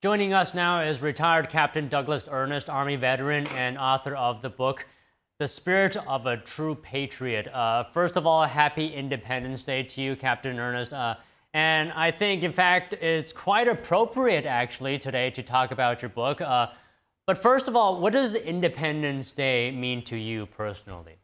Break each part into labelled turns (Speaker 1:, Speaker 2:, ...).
Speaker 1: Joining us now is retired Captain Douglas Ernest, Army veteran and author of the book, The Spirit of a True Patriot. First of all, happy Independence Day to you, Captain Ernest. And I think, in fact, it's quite appropriate, actually, today to talk about your book. But first of all, what does Independence Day mean to you personally?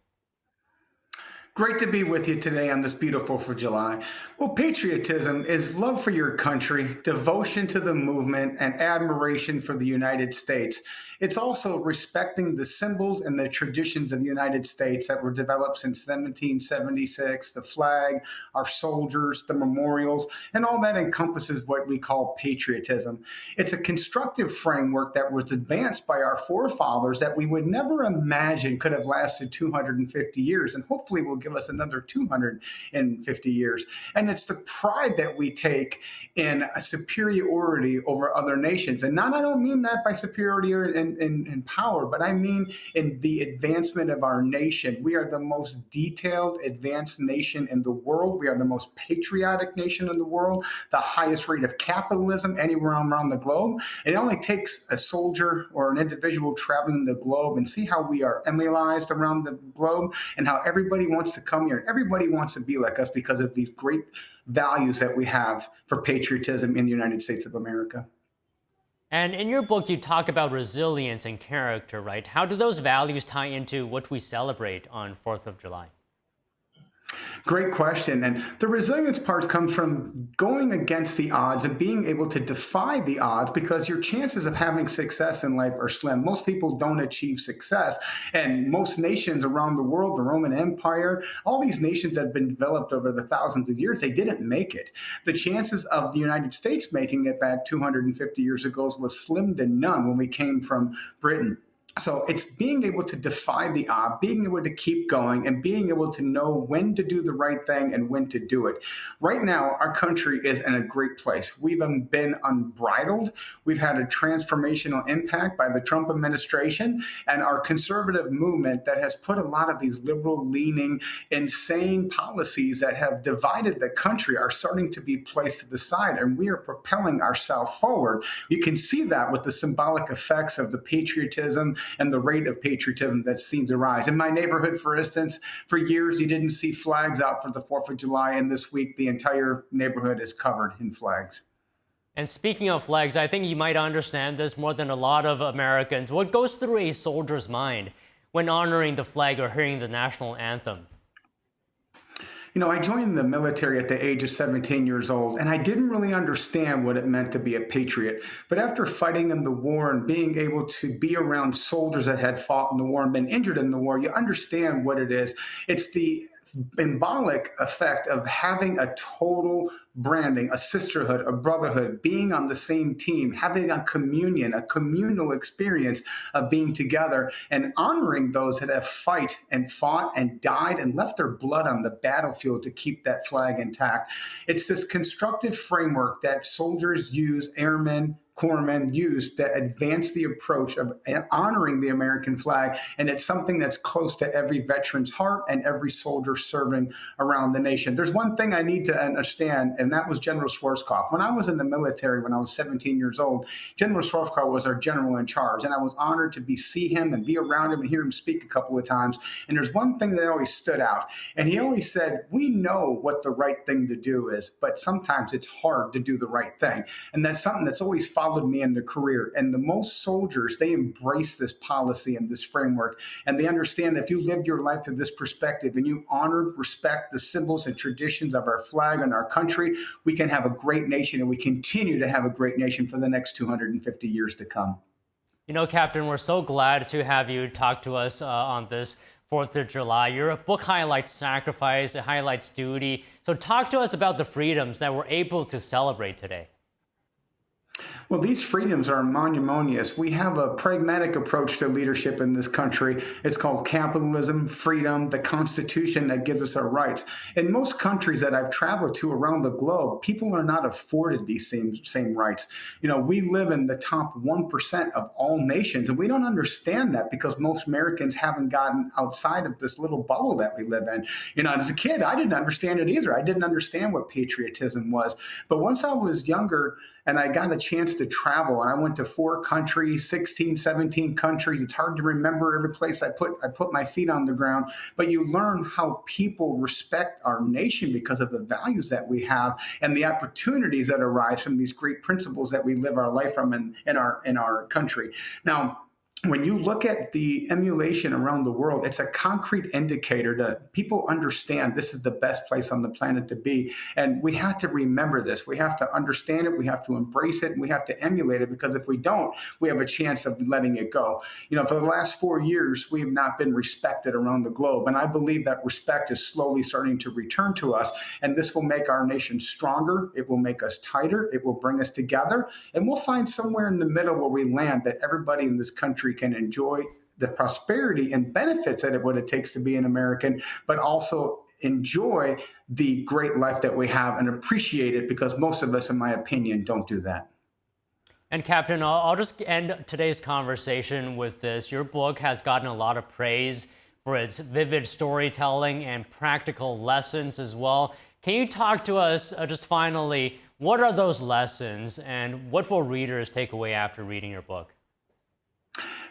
Speaker 2: Great to be with you today on this beautiful 4th of July. Well, patriotism is love for your country, devotion to the movement, and admiration for the United States. It's also respecting the symbols and the traditions of the United States that were developed since 1776, the flag, our soldiers, the memorials, and all that encompasses what we call patriotism. It's a constructive framework that was advanced by our forefathers that we would never imagine could have lasted 250 years, and hopefully will give us another 250 years. And it's the pride that we take in a superiority over other nations. And I don't mean that by superiority in power, but I mean in the advancement of our nation. We are the most detailed, advanced nation in the world. We are the most patriotic nation in the world, the highest rate of capitalism anywhere around the globe. It only takes a soldier or an individual traveling the globe and see how we are emulized around the globe and how everybody wants to come here and everybody wants to be like us because of these great values that we have for patriotism in the United States of America.
Speaker 1: And in your book, you talk about resilience and character, right? How do those values tie into what we celebrate on 4th of July?
Speaker 2: Great question. And the resilience part comes from going against the odds and being able to defy the odds because your chances of having success in life are slim. Most people don't achieve success. And most nations around the world, the Roman Empire, all these nations that have been developed over the thousands of years, they didn't make it. The chances of the United States making it back 250 years ago was slim to none when we came from Britain. So it's being able to defy the odds, being able to keep going, and being able to know when to do the right thing and when to do it. Right now, our country is in a great place. We've been unbridled. We've had a transformational impact by the Trump administration and our conservative movement that has put a lot of these liberal-leaning, insane policies that have divided the country are starting to be placed to the side, and we are propelling ourselves forward. You can see that with the symbolic effects of the patriotism and the rate of patriotism that's seen to rise. In my neighborhood, for instance, for years you didn't see flags out for the 4th of July, and this week the entire neighborhood is covered in flags.
Speaker 1: And speaking of flags, I think you might understand this more than a lot of Americans. What goes through a soldier's mind when honoring the flag or hearing the national anthem?
Speaker 2: I joined the military at the age of 17 years old, and I didn't really understand what it meant to be a patriot. But after fighting in the war and being able to be around soldiers that had fought in the war and been injured in the war, you understand what it is. It's the symbolic effect of having a total branding, a sisterhood, a brotherhood, being on the same team, having a communion, a communal experience of being together and honoring those that have fought and died and left their blood on the battlefield to keep that flag intact. It's this constructive framework that soldiers use, airmen, corpsmen use that advance the approach of honoring the American flag. And it's something that's close to every veteran's heart and every soldier serving around the nation. There's one thing I need to understand, and that was General Schwarzkopf. When I was in the military, when I was 17 years old, General Schwarzkopf was our general in charge. And I was honored to see him and be around him and hear him speak a couple of times. And there's one thing that always stood out. And he always said, we know what the right thing to do is, but sometimes it's hard to do the right thing. And that's something that's always followed me in the career. And the most soldiers, they embrace this policy and this framework. And they understand if you lived your life through this perspective and you honored, respect the symbols and traditions of our flag and our country, we can have a great nation, and we continue to have a great nation for the next 250 years to come.
Speaker 1: Captain, we're so glad to have you talk to us on this 4th of July. Your book highlights sacrifice, it highlights duty. So talk to us about the freedoms that we're able to celebrate today.
Speaker 2: Well, these freedoms are monumentous. We have a pragmatic approach to leadership in this country. It's called capitalism, freedom, the Constitution that gives us our rights. In most countries that I've traveled to around the globe, people are not afforded these same rights. We live in the top 1% of all nations, and we don't understand that because most Americans haven't gotten outside of this little bubble that we live in. As a kid, I didn't understand it either. I didn't understand what patriotism was. But once I was younger and I got a chance chance to travel, and I went to 4 countries, 16, 17 countries. It's hard to remember every place I put my feet on the ground, but you learn how people respect our nation because of the values that we have and the opportunities that arise from these great principles that we live our life from in our country. Now, when you look at the emulation around the world, it's a concrete indicator that people understand this is the best place on the planet to be. And we have to remember this. We have to understand it. We have to embrace it. And we have to emulate it, because if we don't, we have a chance of letting it go. For the last 4 years, we have not been respected around the globe. And I believe that respect is slowly starting to return to us. And this will make our nation stronger. It will make us tighter. It will bring us together. And we'll find somewhere in the middle where we land that everybody in this country can enjoy the prosperity and benefits that what it takes to be an American, but also enjoy the great life that we have and appreciate it, because most of us, in my opinion, don't do that.
Speaker 1: And Captain, I'll just end today's conversation with this. Your book has gotten a lot of praise for its vivid storytelling and practical lessons as well. Can you talk to us just finally, what are those lessons and what will readers take away after reading your book?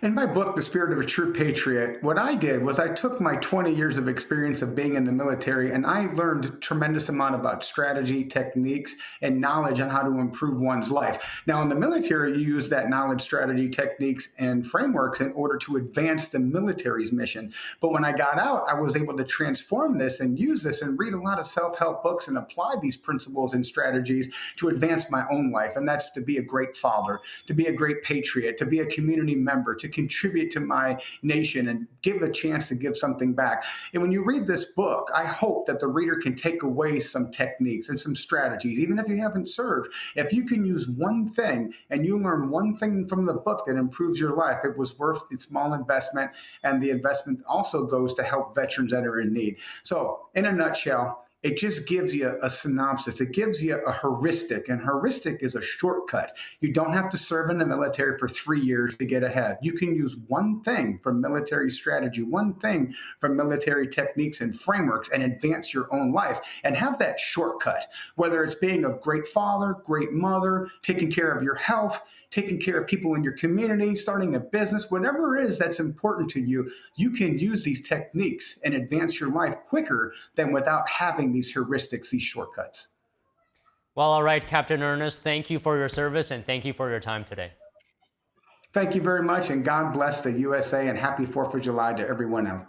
Speaker 2: In my book, The Spirit of a True Patriot, what I did was I took my 20 years of experience of being in the military, and I learned a tremendous amount about strategy, techniques, and knowledge on how to improve one's life. Now, in the military, you use that knowledge, strategy, techniques, and frameworks in order to advance the military's mission. But when I got out, I was able to transform this and use this and read a lot of self-help books and apply these principles and strategies to advance my own life. And that's to be a great father, to be a great patriot, to be a community member, to contribute to my nation and give a chance to give something back. And when you read this book, I hope that the reader can take away some techniques and some strategies, even if you haven't served. If you can use one thing and you learn one thing from the book that improves your life, it was worth the small investment, and the investment also goes to help veterans that are in need. So, in a nutshell, it just gives you a synopsis. It gives you a heuristic, and heuristic is a shortcut. You don't have to serve in the military for 3 years to get ahead. You can use one thing from military strategy, one thing from military techniques and frameworks, and advance your own life and have that shortcut, whether it's being a great father, great mother, taking care of your health, taking care of people in your community, starting a business, whatever it is that's important to you, you can use these techniques and advance your life quicker than without having these heuristics, these shortcuts.
Speaker 1: Well, all right, Captain Ernest, thank you for your service and thank you for your time today.
Speaker 2: Thank you very much, and God bless the USA, and happy 4th of July to everyone out there.